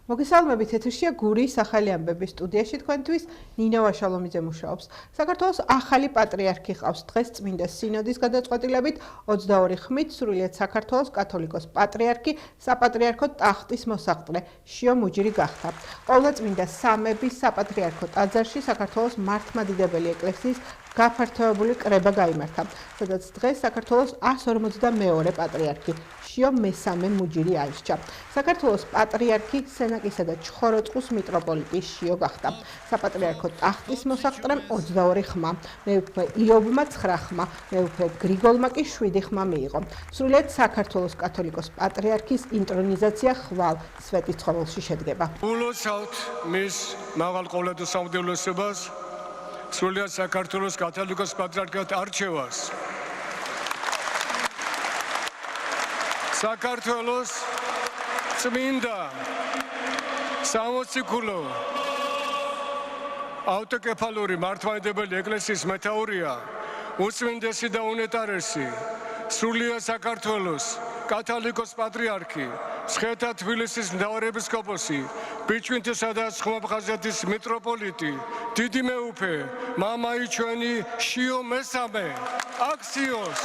მოგესალმებით, ეთერშია გურიის ახალი ამბები სტუდიაში თქვენთვის ნინა ვაშალომიძე მუშაობს. საქართველოს ახალი პატრიარქი ყავს დღეს წმინდა სინოდის გადაწყვეტილებით 22 ხმით სრულიად საქართველოს კათოლიკოს პატრიარქი საპატრიარქო ტახტის მოსაყდრე შიო მუჯირი გახდა. ყოვლადწმინდა სამების საპატრიარქო ტაძარში საქართველოს მართლმადიდებელი ეკლესიის გაფართოებული კრება გაიმართა, სადაც დღეს საქართველოს 152 პატრიარქი შიო მესამე მუჯირი აირჩა. საქართველოს პატრიარქი სენაკისა და ჩხოროწყუს მიტროპოლიტი შიო გახდა. საპატრიარქო ტახტის მოსაყდრემ 22 ხმა, მეუფე იობმა 9 ხმა, მეუფე გრიგოლმა კი 7 ხმა მიიღო. სრულიად საქართველოს კათოლიკოს პატრიარქის ინტრონიზაცია ხვალ სვეტიცხოველში შედგება. ულოცავთ მის მაღალ ყოვლადასამართლებლობას სრულიად საქართველოს კათოლიკოს პატრიარქად არჩევას. საქართველოს წმინდა სამოციქულო ავტოკეფალური მართლმადიდებელი ეკლესიის მეთაურია უწმინდესი და უნეტარესი სრულიად საქართველოს კათოლიკოს პატრიარქი მცხეთა თბილისის მთავარეპისკოპოსი ბიჭვინთისა და ცხმაფხაზეთის მიტროპოლიტი დიდი მეუფე მამაი ჩვენი შიო მესამე აქსიოს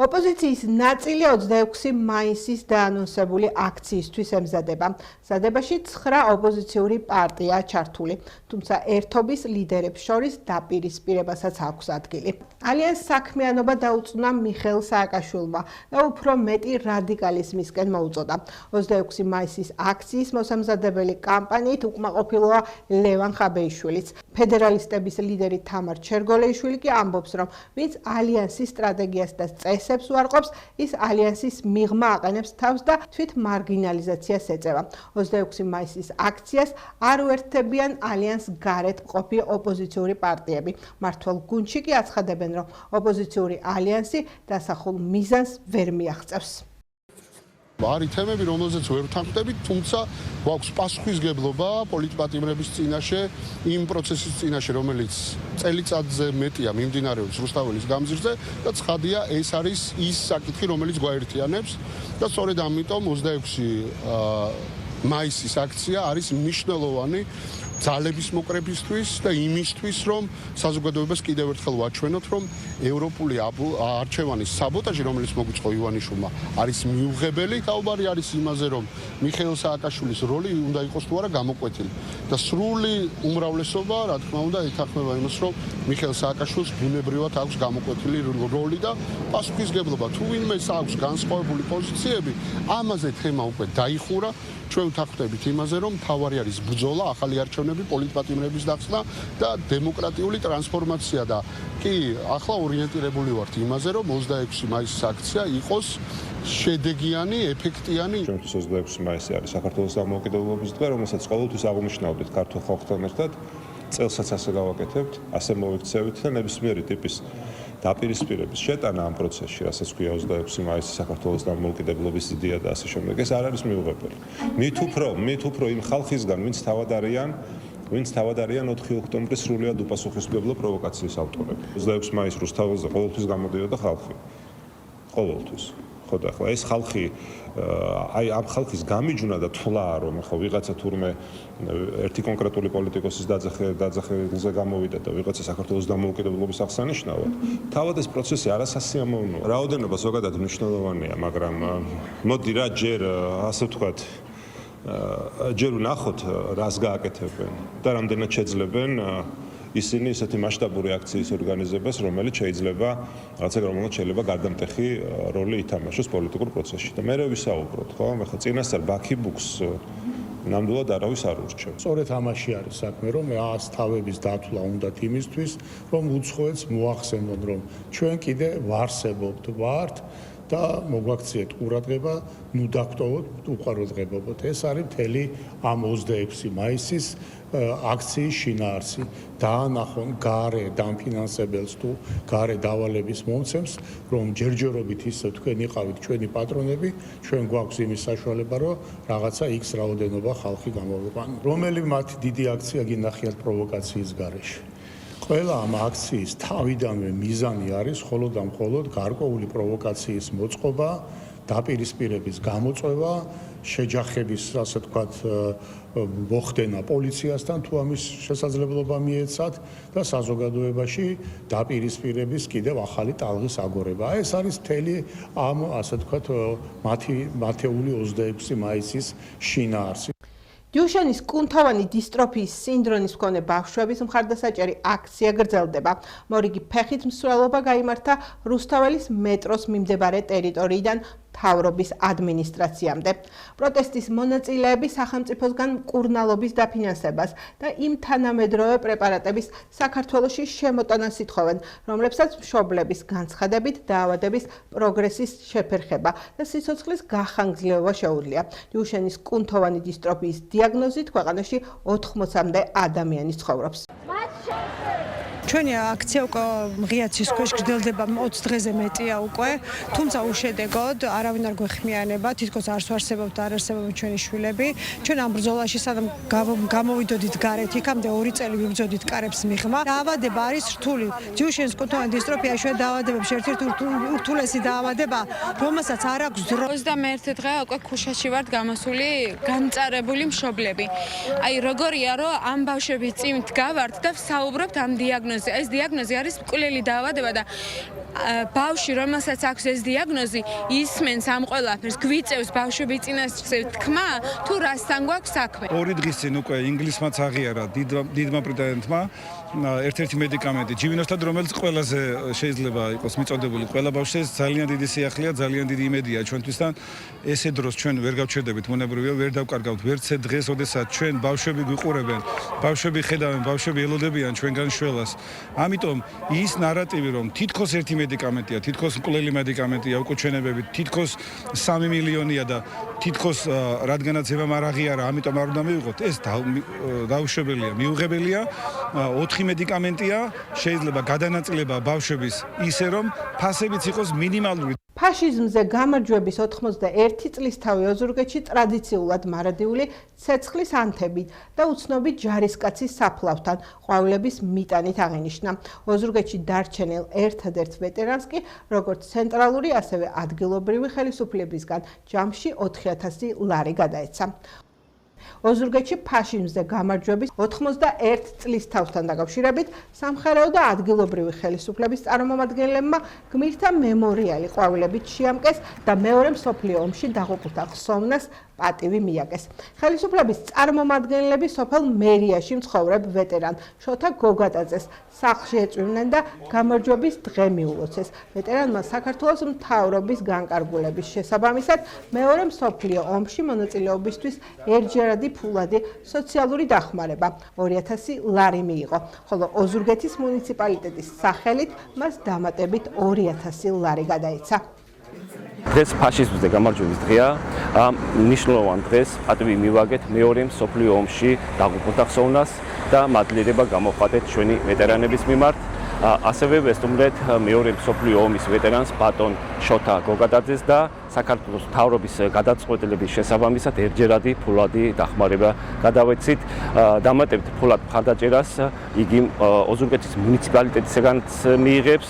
ოპოზიციის ნაწილი 26 მაისის დაანონსებული აქციისთვის ემზადება. მზადებაში 9 ოპოზიციური პარტიაა ჩართული, თუმცა ერთობის ლიდერებს შორის დაპირისპირებასაც აქვს ადგილი. ალიანს საქმიანობა დაუწუნა მიხეილ სააკაშვილმა და უფრო მეტი რადიკალიზმისკენ მოუწოდა. 26 მაისის აქციის მოსამზადებელი კამპანიით უკმაყოფილოა ლევან ხაბეიშვილიც. ფედერალისტების ლიდერი თამარ ჩერგოლეიშვილი კი ამბობს, რომ ვინც ალიანსის სტრატეგიას და წესებს უარყოფს, ის ალიანსის მიღმა აყენებს თავს და თვით მარგინალიზაციას ეწევა. 26 მაისის აქციას არ უერთდებიან ალიანს გარეთ მყოფი ოპოზიციური პარტიები. მმართველ გუნდში კი აცხადებენ, რომ ოპოზიციური ალიანსი დასახულ მიზანს ვერ მიაღწევს. არის თემები, რომელზეც ვერ ვთანხმდებით, თუმცა გვაქვს პასუხისგებლობა პოლიტპატიმრების წინაშე, იმ პროცესის წინაშე, რომელიც წელიწადზე მეტია მიმდინარეობს რუსთაველის გამზირზე და ცხადია, ეს არის ის საკითხი, რომელიც გვაერთიანებს და სწორედ ამიტომ 26 მაისის აქცია არის მნიშვნელოვანი ძალების მოკრებისთვის და იმისთვის, რომ საზოგადოებას კიდევ ერთხელ ვაჩვენოთ, რომ ევროპული არჩევანის საბოტაჟი, რომელიც მოგვიწყო ივანიშვილმა, არის მიუღებელი. საუბარი არის იმაზე, რომ მიხეილ სააკაშვილის როლი უნდა იყოს თუ არა გამოკვეთილი და სრული უმრავლესობა, რა თქმა უნდა, ეთანხმება იმას, რომ მიხეილ სააკაშვილს ბუნებრივად აქვს გამოკვეთილი როლი და პასუხისგებლობა. თუ ვინმეს აქვს განსხვავებული პოზიციები, ამაზე თემა უკვე დაიხურა. ჩვენ ვთანხმდებით იმაზე, რომ მთავარი არის ბრძოლა, ახალი არჩევნები, პოლიტპატიმრების დახსნა და დემოკრატიული ტრანსფორმაცია და კი ახლა ორიენტირებული ვართ იმაზე, რომ 26 მაისის აქცია იყოს შედეგიანი, ეფექტიანი. ჩვენთვის 26 მაისი არის საქართველოს დამოუკიდებლობის დღე, რომელსაც ყოველთვის აღნიშნავდით ქართულ ხალხთან ერთად. წელსაც ასე გავაკეთებთ, ასე მოვიქცევით და ნებისმიერი ტიპის დაპირისპირების შეტანა ამ პროცესში, რასაც ქვია 26 მაისი საქართველოს დამოუკიდებლობის იდეა და ასე შემდეგ, ეს არ არის მიუღებელი. მით უფრო იმ ხალხისგან, ვინც თავად არიან 4 ოქტომბრის სრულიად უპასუხისმგებლო პროვოკაციის ავტორები. 26 მაის რუსთაველზე ყოველთვის გამოდიოდა ხალხი. ყოველთვის. ხო და ახლა ეს ხალხი აი ამ ხალხის გამიჯვნა და თვლა, რომ ხო ვიღაცა თურმე ერთი კონკრეტული პოლიტიკოსის დაძახილზე გამოვიდა და ვიღაცა საქართველოს დამოუკიდებლობის აღსანიშნავად, თავად ეს პროცესი არასასიამოვნოა. რაოდენობა ზოგადად მნიშვნელოვანია, მაგრამ მოდი რა ჯერ ასე ვთქვათ ჯერ ვნახოთ რას გააკეთებენ და რამდენად შეძლებენ ისინი ესეთი მასშტაბური აქციის ორგანიზებას, რომელიც შეიძლება გარდამტეხი როლი ითამაშოს პოლიტიკურ პროცესში. და მე ვისაუბროთ, ხო? ახლა წინასწარ ბაქიბუქს ნამდვილად არავის არ ურჩევს. სწორედ ამაში არის საქმე, რომ ას თავების დათვლა უნდათ იმისთვის, რომ უცხოეთს მოახსენონ, რომ ჩვენ კიდე ვართ და მოგვაქციეთ ყურადღება, ნუ დაგტოვოთ, უყურადღებობთ. ეს არის მთელი ამ 26 მაისის აქციის შინაარსი. დაანახონ გარე დამფინანსებელს თუ გარე დავალების მომცემს, რომ ჯერჯერობით ისე თქვენ იყავით ჩვენი პატრონები, ჩვენ გვაქვს იმის საშუალება, რომ რაღაცა X რაოდენობა ხალხი გამოვიყვანოთ. რომელი მათი დიდი აქცია გინახიათ პროვოკაციის გარეშე. ყველა ამ აქციის თავიდანვე მიზანი არის მხოლოდ და მხოლოდ გარკვეული პროვოკაციის მოწყობა, დაპირისპირების გამოწვევა, შეჯახების, ასე ვთქვათ, მოხდენა პოლიციასთან თუ ამის შესაძლებლობა მიეცათ და საზოგადოებაში დაპირისპირების კიდევ ახალი ტალღის აგორება. ეს არის მთელი ამ, ასე ვთქვათ, მათეული 26 მაისის შინაარსი. დიუშენის კუნთოვანი დისტროფიის სინდრომის მქონე ბავშვების მხარდასაჭერი აქცია გრძელდება. მორიგი ფეხით მსვლელობა გაიმართა რუსთაველის მეტროს მიმდებარე ტერიტორიიდან მთავრობის ადმინისტრაციამდე. პროტესტის მონაწილეები სახელმწიფოსგან მკურნალობის დაფინანსებას და იმ თანამედროვე პრეპარატების საქართველოში შემოტანას ითხოვენ, რომლებსაც მშობლების განცხადებით დაავადების პროგრესის შეფერხება და სიცოცხლის გახანგრძლივება შეუძლია. დიუშენის კუნთოვანი დისტროფიის დიაგნოზით ქვეყანაში 80-მდე ადამიანი ცხოვრობს. ჩვენი აქცია უკვე ღია ცის ქვეშ გრძელდება 20 დღეზე მეტია უკვე, თუმცა უშედეგოდ არავინ არ გვეხმიანება, თითქოს არ ვარსებობთ, არ არსებობენ ჩვენი შვილები. ჩვენ ამ ბრძოლაში სანამ გამოვიდოდით გარეთ, იქამდე 2 წელი ვიბრძოდით კარებს მიღმა. დაავადება არის რთული. დიუშენის კუნთოვანი დისტროფია ჩვენ დაავადებებში ერთ-ერთი ურთულესი დაავადება, რომელსაც არ აქვს დრო. 21 დღეა უკვე ქუშაში ვართ გამოსული განწარებული მშობლები. აი როგორია რომ ამ ბავშვების წინ დგავართ და ვსაუბრობთ ამ დიაგნოზზე. ეს დიაგნოზი არის მკვლელი დაავადება და ბავშვი, რომელსაც აქვს ეს დიაგნოზი, ისმენს ამ ყველაფერს, გვიწევს ბავშვების წინასწარ თქმა, თუ რასთან გვაქვს საქმე. 2 დღის წინ უკვე ინგლისმაც აღიარა დიდმა ბრიტანეთმა ერთ-ერთი მედიკამენტი, ჯივინოსტად, რომელიც ყველაზე შეიძლება იყოს მიწოდებული ყველა ბავშვს, ძალიან დიდი სიახლეა, ძალიან დიდი იმედია ჩვენთვისთან. ესე დროს ჩვენ ვერ გავჩერდებით, მონებრივია, ვერ დავკარგავთ ვერცე დღეს, ოდესაც ჩვენ ბავშვები გვიყურებენ, ბავშვები ხედავენ, ბავშვები ელოდებიან ჩვენგან შველას. ამიტომ ის ნარატივი, რომ თითქოს ერთი მედიკამენტია, თითქოს მკვლელი მედიკამენტია უკუჩვენებებით, თითქოს 3 მილიონია და თითქოს რადგანაც ევამ არ აღიარა, ამიტომ არ უნდა მივიღოთ, ეს დაუშვებელია, მიუღებელია. 4 მედიკამენტია, შეიძლება გადანაწილება ბავშვების ისე, რომ ფასებიც იყოს მინიმალური. ფაშიზმზე გამარჯვების 91 წლისთავი ოზურგეთში ტრადიციულად მარადიული ცეცხლის ანთებით და უცნობი ჯარისკაცის საფლავთან ყვავილების მიტანით აღინიშნა. ოზურგეთში დარჩენილ ერთადერთ ვეტერანს კი როგორც ცენტრალური, ასევე ადგილობრივი ხელისუფლებისგან ჯამში 4000 ლარი გადაეცა. ოზურგეთში ფაშიზმზე გამარჯვების 91 წლისთავთან დაკავშირებით სამხარეო და ადგილობრივი ხელისუფლების წარმომადგენლებმა გმირთა მემორიალი ყვავილებით შეამკეს და მეორე მსოფლიო ომში დაღუპულთა ხსოვნას პატივი მიაკეს. ხელისუფლების წარმომადგენლები სოფელ მერიაში მცხოვრებ ვეტერან შოთა გოგატაძეს სახლში ეწვივნენ და გამარჯვების დღე მიულოცეს. ვეტერანმა საქართველოს მთავრობის განკარგულების შესაბამისად მეორე მსოფლიო ომში მონაწილეობისთვის ერთჯერადი ფულადი სოციალური დახმარება 2000 ლარი მიიღო, ხოლო ოზურგეთის მუნიციპალიტეტის სახელით მას დამატებით 2000 ლარი გადაეცა. დღეს ფაშიზმზე გამარჯვების დღეა. ამ მნიშვნელოვან დღეს პატივი მივაგეთ მეორე მსოფლიო ომში დაღუპულთა ხსოვნას და მადლიერება გამოვხატეთ ჩვენი ვეტერანების მიმართ. ასევე ვესტუმრეთ მეორე მსოფლიო ომის ვეტერანს ბატონ შოთა გოგატაძეს და საქართველოს მთავრობის გადაწყვეტილების შესაბამისად ერთჯერადი ფულადი დახმარება გადავეცით. დამატებით ფულად მხარდაჭერას იგი ოზურგეთის მუნიციპალიტეტისგანაც მიიღებს.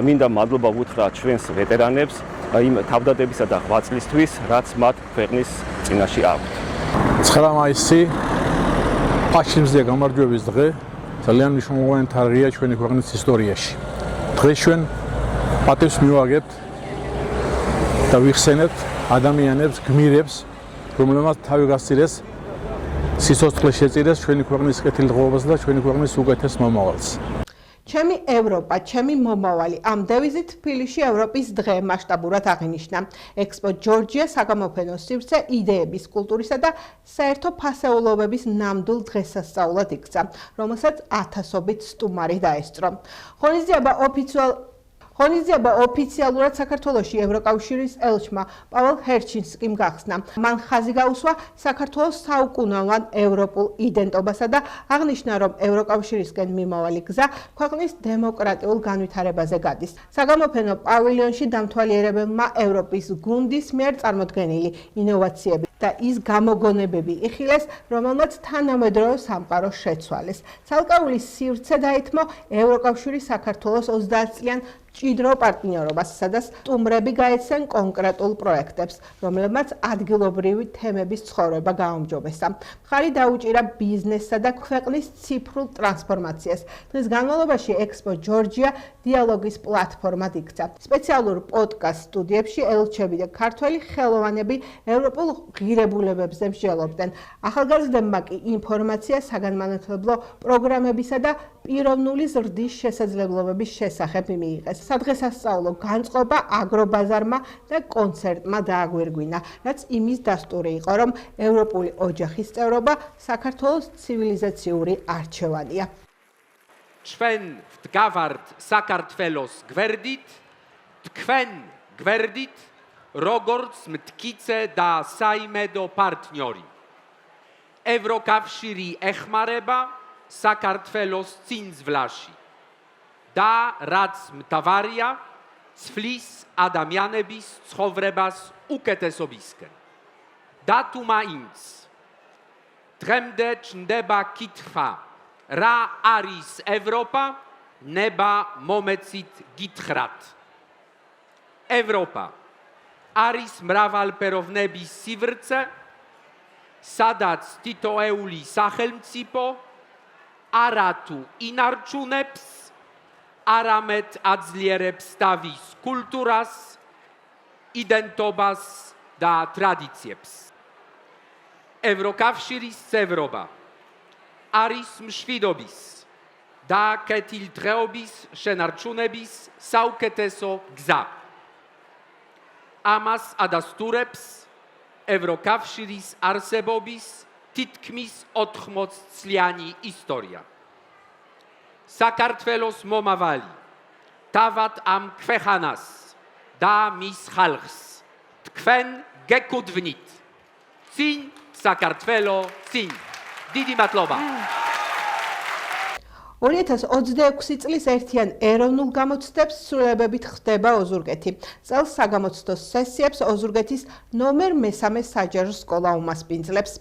მინდა მადლობა ვუთხრა ჩვენს ვეტერანებს იმ თავდადებისა და ღვაწლისთვის, რაც მათ ქვეყნის წინაშე აქვთ. 9 მაისი ფაშიზმზე გამარჯვების დღე ძალიან მნიშვნელოვანი თარიღია ჩვენი ქვეყნის ისტორიაში. დღეს ჩვენ პატივს მივაგებთ და ვიხსენებთ ადამიანებს, გმირებს, რომლებმაც თავი გასცილეს, სიცოცხლე შეწირეს ჩვენი ქვეყნის კეთილდღეობას და ჩვენი ქვეყნის უკეთეს მომავალს. ჩემი ევროპა, ჩემი მომავალი. ამ დევიზით თბილისში ევროპის დღე მასშტაბურად აღინიშნა. ექსპო ჯორჯია საგამოფენო სივრცე idეების, კულტურისა და საერთო ფასეულობების ნამდვილ დღესასწაულად იქცა, რომელსაც ათასობით სტუმარი დაესწრო. ღონისძიება ოფიციალურად საქართველოში ევროკავშირის ელჩმა პაველ ჰერჩინსკიმ გახსნა. მან ხაზი გაუსვა საქართველოს საუკუნოვან ევროპულ იდენტობასა და აღნიშნა, რომ ევროკავშირისკენ მიმავალი გზა ქვეყნის დემოკრატიულ განვითარებაზე გადის. საგამოფენო პავილიონში დამთვალიერებელმა ევროპის გუნდის მიერ წარმოდგენილი ინოვაციები და ის გამოგონებები იხილეს, რომელმაც თანამედროვე სამყარო შეცვალეს. ცალკეული სივრცე დაითმო ევროკავშირის საქართველოს 30 წლიან ჭიდრო პარტნიორობას, სადაც სტუმრები გაეცენ კონკრეტულ პროექტებს, რომლებმაც ადგილობრივი თემების ცხოვრება გააუმჯობესა. მხარი დაუჭირა ბიზნესსა და ქვეყნის ციფრულ ტრანსფორმაციას. დღის განმავლობაში ექსპო ჯორჯია დიალოგის პლატფორმად იქცა. სპეციალურ პოდკასტ სტუდიებში ელჩები და ქართველი ხელოვანები ევროპულ ღირებულებებზე მსჯელობდნენ. ახალგაზრდებმა კი ინფორმაცია საგანმანათლებლო პროგრამებისა და პიროვნული ზრდის შესაძლებლობების შესახებ მიიღეს. სადღესასწაულო განწყობა აგრობაზარმა და კონცერტმა დააგვირგვინა, რაც იმის დასტური იყო, რომ ევროპული ოჯახის წევრობა საქართველოს ცივილიზაციური არჩევანია. ჩვენ ვდგავართ საქართველოს გვერდით, თქვენ გვერდით, როგორც მტკიცე და საიმედო პარტნიორი. ევროკავშირი ეხმარება საქართველოს წინსვლაში და რაც მთავარია, ცვლის ადამიანების ცხოვრებას უკეთესობისკენ. და თუ მაინც დღემდე ჩნდება კითხვა, რა არის ევროპა, ნება მომეცით გითხრათ. ევროპა არის მრავალფეროვნების სივრცე, სადაც თითოეული სახელმწიფო არათუ ინარჩუნებს, არამედ აძლიერებს თავის კულტურას, იდენტობას და ტრადიციებს. ევროკავშირის წევრობა არის მშვიდობის და კეთილდღეობის შენარჩუნების საუკეთესო გზა. ამას ადასტურებს ევროკავშირის არსებობის თითქმის 80 წლიანი ისტორია. საქართველოს მომავალი თავად ამ ქვეყანას და მის ხალხს თქვენ გეკუთვნით. წინ საქართველო წინ. დიდი მადლობა. 2026 წლის ერთიან ეროვნულ გამოცდებს სრულებებით ხდება ოზურგეთი. წელს საგამოცდო სესიებს ოზურგეთის ნომერ 3 საჯარო სკოლა უმასპინძლებს.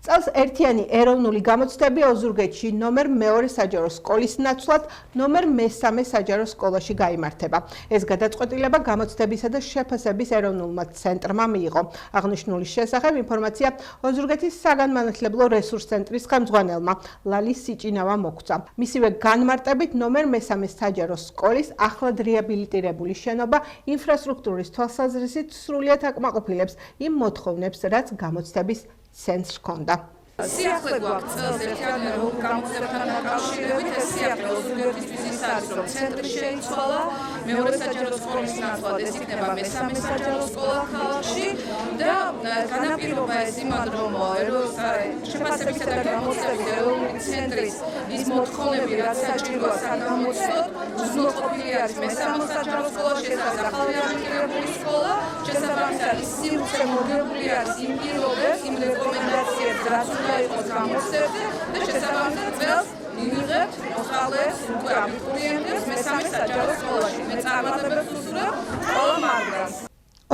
წელს ერთიანი ეროვნული გამოცდები ოზურგეთში ნომერ 2 საჯარო სკოლის ნაცვლად ნომერ 3 საჯარო სკოლაში გაიმართება. ეს გადაწყვეტილება გამოცდებისა და შეფასების ეროვნულმა ცენტრმა მიიღო. აღნიშნული შესახებ ინფორმაცია ოზურგეთის საგანმანათლებლო რესურს ცენტრის ხელმძღვანელმა ლალი სიჭინავა მოგვცა. მისივე განმარტებით ნომერ 3 საჯარო სკოლის ახლად რეაბილიტირებული შენობა ინფრასტრუქტურის თვალსაზრისით სრულიად აკმაყოფილებს იმ მოთხოვნებს, რაც გამოცდების ცენტრს ჰქონდა. სიახლე გვაქვს წელს ერთიან ეროვნულ გამოცდებთან დაკავშირებით. ეს სიახლე ოზურგეთისთვის ის არის, რომ ცენტრი შეიცვალა, მეორე საჯარო სკოლის ნაცვლად ეს იქნება 3 საჯარო სკოლა ქალაქში და განაპირობა ეს იმად, რომ შეფასებისა და გამოცდების ეროვნული ცენტრის ის მოთხოვნები, რაც საჭიროა საგამოცდოდ, უზრუნველყოფილი არის 3 საჯარო სკოლაში, ეს არის ახალი რეაბილიტირებული სკოლა, შესაბამისად ის სივრცე მოგებული არის იმ პირობებს, იმ რეკომენდაციებს, რაც იყოს გამოცდებზე და შესაბამისად წელს მივიღებთ მოხალეს უკვე აბიტურიენტებს 3 საჯარო სკოლაში. მე წარმატებებს ვუსურვებ ყველა მარგას.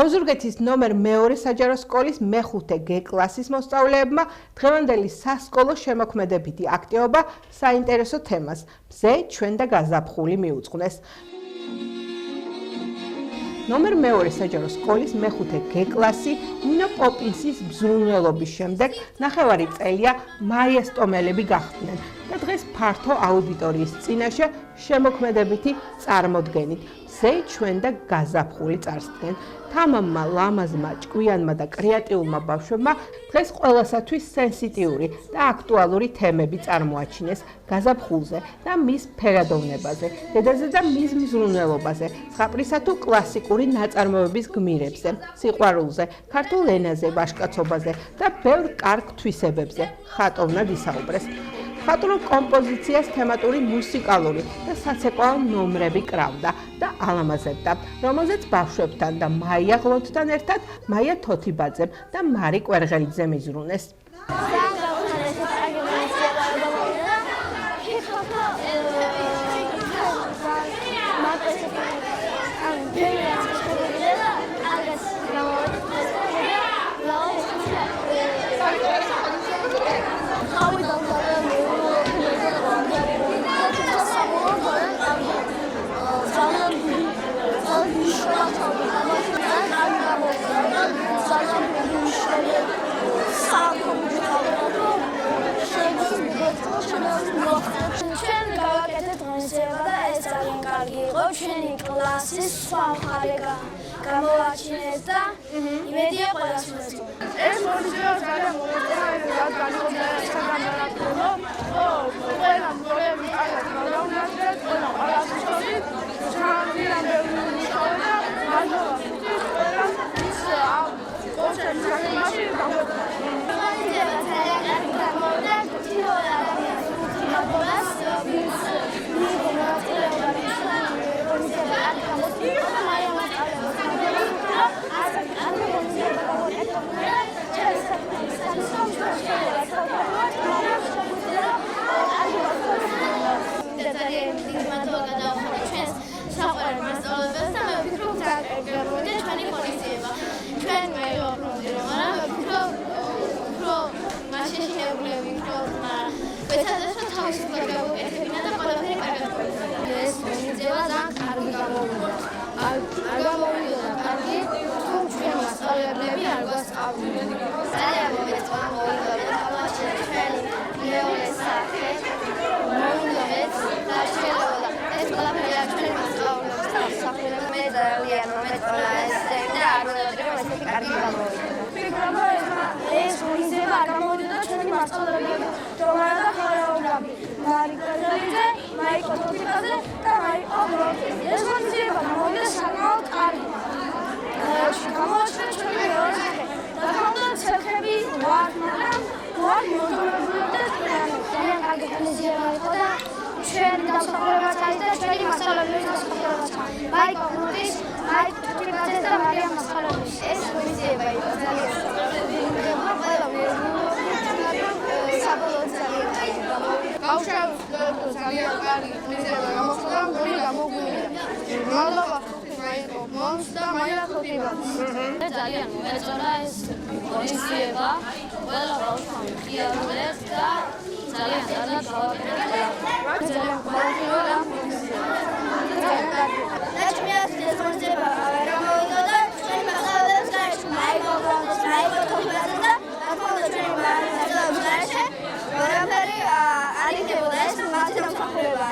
ოზურგეთის ნომერ 2 საჯარო სკოლის მე-5 G კლასის მოსწავლეებმა დღევანდელი სასკოლო შემოქმედებითი აქტივობა საინტერესო თემას მზე ჩვენ და გაზაფხული მიუძღვნეს. ნომერ 2 საჯარო სკოლის მე-5 G კლასი ნინო პოპინსის ბზრუნველობის შემდეგ ნახევარი წელია მაიასტომელები გახდნენ და დღეს ფართო აუდიტორიის წინაშე შემოქმედებითი წარმოდგენით მზე ჩვენ და გაზაფხული წარსდგნენ. თამამმა, ლამაზმა, ჭკვიანმა და კრეატიულმა ბავშვებმა დღეს ყველასათვის სენსიტიური და აქტუალური თემები წარმოაჩინეს გაზაფხულზე და მის ფერადოვნებაზე, დედაზე და მის მზრუნველობაზე, ზღაპრისა თუ კლასიკური ნაწარმოების გმირებზე, სიყვარულზე, ქართულ ენაზე, ვაჟკაცობაზე და ბევრ კარგ თვისებებზე ხატოვნად ისაუბრეს. მხატვრულ კომპოზიციას თემატური მუსიკალური და საცეკვაო ნომრები კრავდა და ალამაზებდა, რომელზეც ბავშვებთან და მაია ღლონთთან ერთად მაია თოთიბაძემ და მარი კვერღელიძემ იზრუნეს. ჩვენი კლასის სხვა მხარე გამოვაჩინეს და იმედია ყველას მოსწონს. ეს მოძრაობა ძალიან მომეწონა, რადგან განმარტო, ყველა მგონები კარგად გავდავნათ, ყველა ყველასწორი ძალიან ბევრი მუშაობა და მადლობა. ყველა ის კონცერტი მაშინ გამოვიდა. ძალიან მოეწონა ეს ღონისძიება, ყველა ბავშვმა მიაღწიეს და ძალიან კარგად გავაკეთეთ. ძალიან ყოველდღიურია და ჩვენ ეს ღონისძიება რა მოვიდა და ჩვენ მასალებს გაიშვ მაიკროფონს, მაიკროფონს და ახლა ჩვენ მასალებს გაიშვ. ვერაფერი არ იქნებოდა ეს მათი დამსახურება.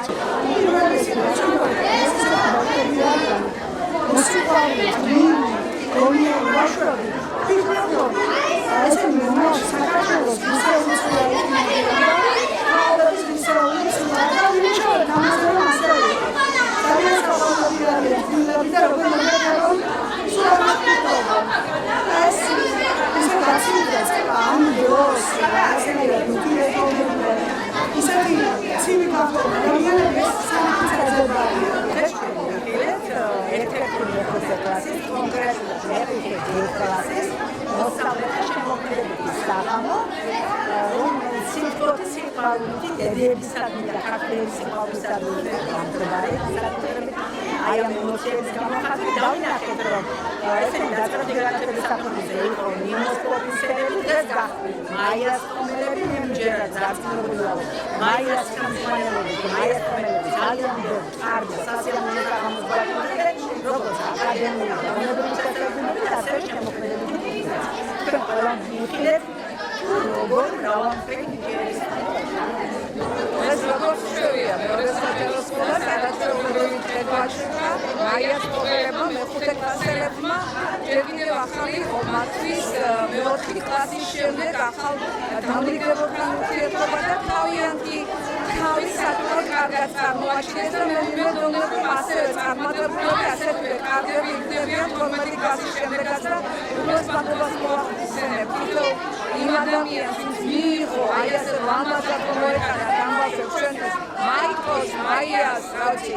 იმ ადამიანს მიიღო აი ასე ლამაზად მოეკანა ლიას, რავი,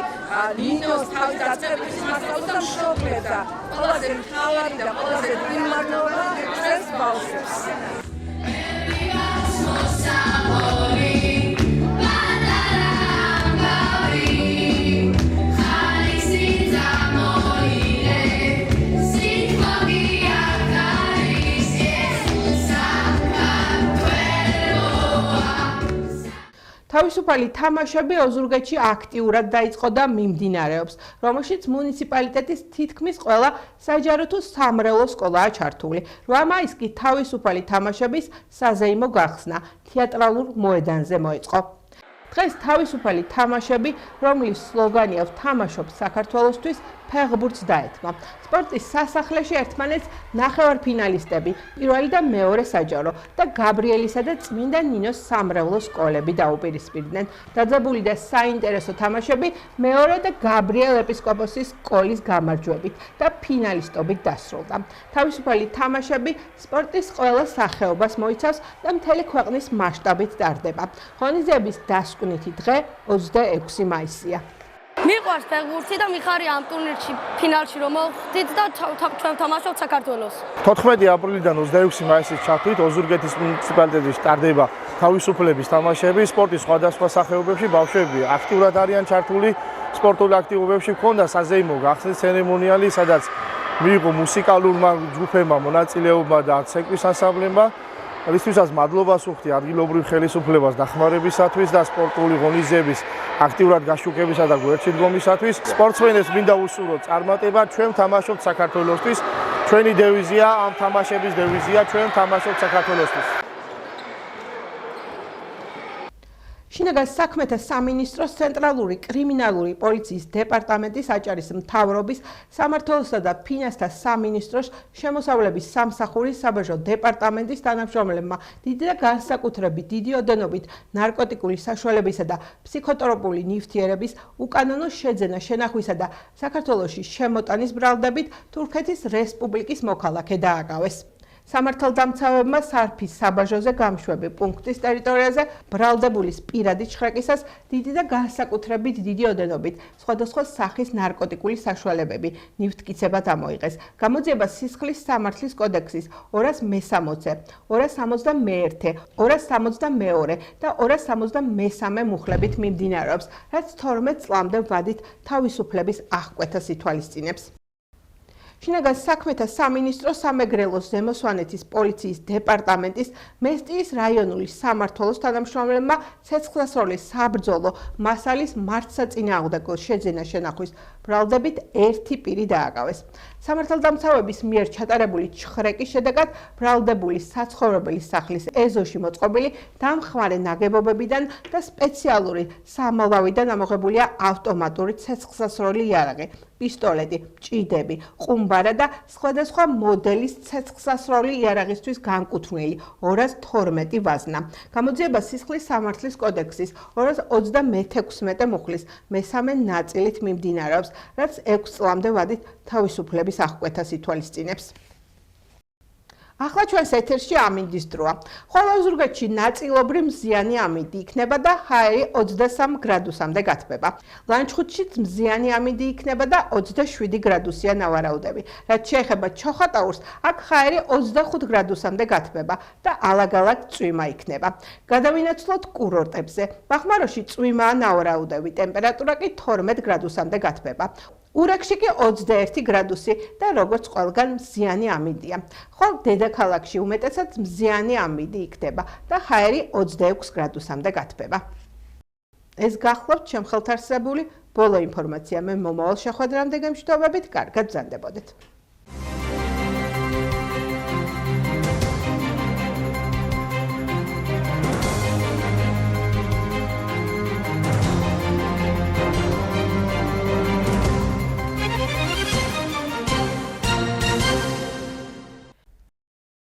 ნინოს თავი დაწყებითი მასწავლებლად და მშობლებს და ყველაზე მთავარი და ყველაზე მიმართულება ჩვენს ბავშვებს. თავისუფალი თამაშები ოზურგეთში აქტიურად დაიწყო და მიმდინარეობს, რომელშიც მუნიციპალიტეტის თითქმის ყველა საჯარო თუ სამრევლო სკოლაა ჩართული. 8 მაისს კი თავისუფალი თამაშების საზეიმო გახსნა თეატრალურ მოედანზე მოეწყო. დღეს თავისუფალი თამაშები, რომლის სლოგანია „ვთამაშობ საქართველოსთვის“, ფეხბურთს დაეთმო. სპორტის სასახლეში ერთმანეთს ნახევარფინალისტები, პირველი და მეორე საჯარო და გაბრიელისა და წმინდა ნინოს სამრევლო სკოლები დაუპირისპირდნენ. დაძაბული და საინტერესო თამაშები მეორე და გაბრიელ ეპისკოპოსის სკოლის გამარჯვებით და ფინალისტობით დასრულდა. თავისუფალი თამაშები სპორტის ყველა სახეობას მოიცავს და მთელი ქვეყნის მასშტაბით ტარდება. ღონისძიების დასკვნითი დღე 26 მაისია. მიყვარს ფეხბურთი და მიხარია ამ ტურნირში ფინალში რომ მოვხდით და ჩვენ თამაშობთ საქართველოს. 14 აპრილიდან 26 მაისის ჩათვლით ოზურგეთის მუნიციპალიტეტში ტარდება თავისუფლების თამაშები. სპორტის სხვადასხვა სახეობებში ბავშვები აქტიურად არიან ჩართული. სპორტულ აქტივობებში ჰქონდა საზეიმო გახსნის ცერემონიალი, სადაც მიიღო მუსიკალურმა ჯგუფებმა მონაწილეობა და ცეკვის ანსამბლებმა. რისთვისაც მადლობას ვუხდი ადგილობრივ ხელისუფლებას დახმარებისათვის და სპორტული ღონისძიების აქტიურად გაშუქებისა და გვერდში დგომისათვის. სპორტსმენებს მინდა უსურვოთ წარმატება, ჩვენ ვთამაშობთ საქართველოსთვის. ჩვენი დევიზია, ამ თამაშების დევიზია, ჩვენ ვთამაშობთ საქართველოსთვის. შინაგან საქმეთა სამინისტროს ცენტრალური კრიმინალური პოლიციის დეპარტამენტის აჭარის მთავრობის, სამმართველოსა და ფინანსთა სამინისტროს შემოსავლების სამსახურის საბაჟო დეპარტამენტის თანამშრომლებმა დიდი და განსაკუთრებით დიდი ოდენობით ნარკოტიკული საშუალებისა და ფსიქოტროპული ნივთიერების უკანონო შეძენა შენახვისა და საქართველოში შემოტანის ბრალდებით თურქეთის რესპუბლიკის მოქალაქე დააკავეს. სამართალდამცავებმა სარფის საბაჟოზე გამშვები პუნქტის ტერიტორიაზე ბრალდებულის პირადი ჩხრეკისას დიდი და განსაკუთრებით დიდი ოდენობით სხვადასხვა სახის ნარკოტიკული საშუალებები ნივთკიცებად ამოიღეს. გამოძიება სისხლის სამართლის კოდექსის 260, 261, 262 და 263 მუხლებით მიმდინარეობს, რაც 12 წლამდე ვადით თავისუფლების აღკვეთას ითვალისწინებს. შინაგან საქმეთა სამინისტროს სამეგრელოს ზემო სვანეთის პოლიციის დეპარტამენტის მესტიის რაიონული სამმართველოს თანამშრომლებმა ცეცხლსასროლის საბრძოლო მასალის მართსაწინააღმდეგო შეძენა შენახვის ბრალდებით ერთი პირი დააკავეს. სამართალდამცავების მიერ ჩატარებული ჩხრეკის შედეგად ბრალდებული საცხოვრებელი სახლის ეზოში მოწყობილი დამხმარე ნაგებობებიდან და სპეციალური სამალავიდან ამოღებულია ავტომატური ცეცხლსასროლი იარაღი, პისტოლეტი, ჭიდები, ყუმბარა და სხვადასხვა მოდელის ცეცხლსასროლი იარაღისთვის განკუთვნილი 212 ვაზნა. გამოძიება სისხლის სამართლის კოდექსის 236 მუხლის მესამე ნაწილით მიმდინარეობს, რაც 6 წლამდე ვადით თავისუფლების აღკვეთას ითვალისწინებს. ახლა ჩვენს ეთერში ამინდის დროა. ხოლო ოზურგეთში ნაწილობრივ მზიანი ამინდი იქნება და ჰაერი 23 გრადუსამდე გათბება. ლანჩხუთშიც მზიანი ამინდი იქნება და 27 გრადუსია ნავარაუდები. რაც შეეხება ჩოხატაურს, აქ ჰაერი 25 გრადუსამდე გათბება და ალაგ-ალაგ წვიმა იქნება. გადავინაცვლოთ კურორტებზე. ბახმაროში წვიმაა ნავარაუდები, ტემპერატურა კი 12 გრადუსამდე გათბება. ურეკში კი 21 გრადუსი და როგორც ყველგან მზიანი ამინდია. ხოლ დედაქალაქში უმეტესად მზიანი ამინდი იქნება და ჰაერი 26 გრადუსამდე გათბება. ეს გახლავთ ჩემ ხელთ არსებული ბოლო ინფორმაცია. მე მომავალ შეხვედრამდე გემშვიდობებით, კარგად ბრძანდებოდეთ.